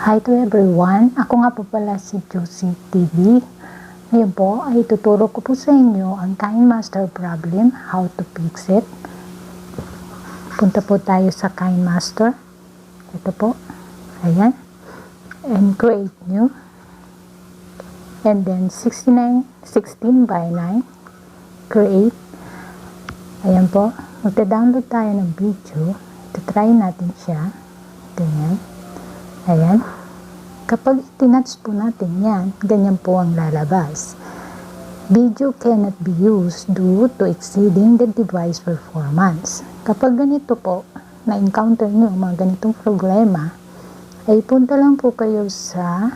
Hi to everyone! Ako nga po pala si Josievlogtv. Ngayon po ay tuturo ko po sa inyo ang Kinemaster problem, how to fix it. Punta po tayo sa Kinemaster. Ito po. Ayan. And create new. And then 16 by 9. Create. Ayan po. Magta-download tayo ng video. Try natin siya. Ganyan. Ayan. Kapag itinouch po natin yan, ganyan po ang lalabas. Video cannot be used due to exceeding the device performance. Kapag ganito po, na-encounter nyo mga ganitong problema, ay punta lang po kayo sa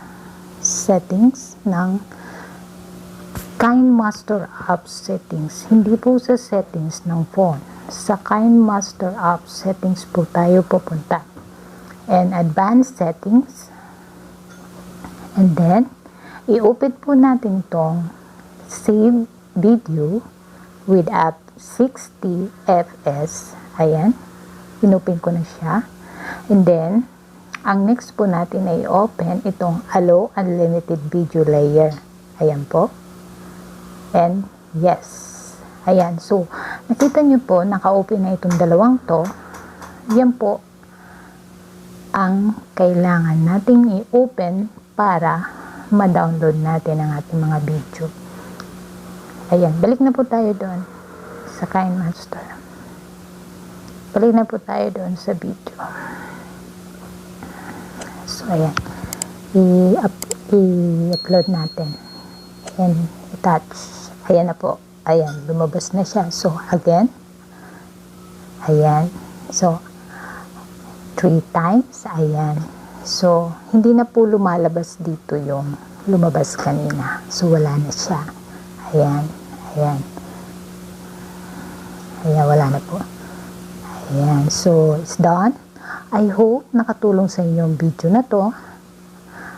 settings ng Kinemaster app settings. Hindi po sa settings ng phone. Sa Kinemaster app settings po tayo pupunta. And advanced settings. And then, i-open po natin itong save video with up 60 fps. Ayan. Inopen ko na siya. And then, ang next po natin ay open itong allow unlimited video layer. Ayan po. And yes. Ayan. So, nakita nyo po, naka-open na itong dalawang to. Yan po ang kailangan nating i-open para ma-download natin ang ating mga video. Ayan, balik na po tayo doon sa Kinemaster. Balik na po tayo doon sa video. So, ayan. I-upload natin. And attach. Ayan na po. Ayan, lumabas na siya. So, again. Ayan. So, 3 times. Ayan. So, hindi na po lumalabas dito yung lumabas kanina. So, wala na siya. Ayan. Ayan. Ayan, wala na po. Ayan. So, it's done. I hope nakatulong sa inyo yung video na to.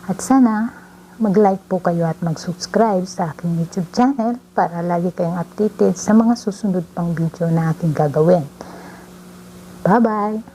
At sana, mag-like po kayo at mag-subscribe sa aking YouTube channel para lagi kayong updated sa mga susunod pang video na aking gagawin. Bye-bye!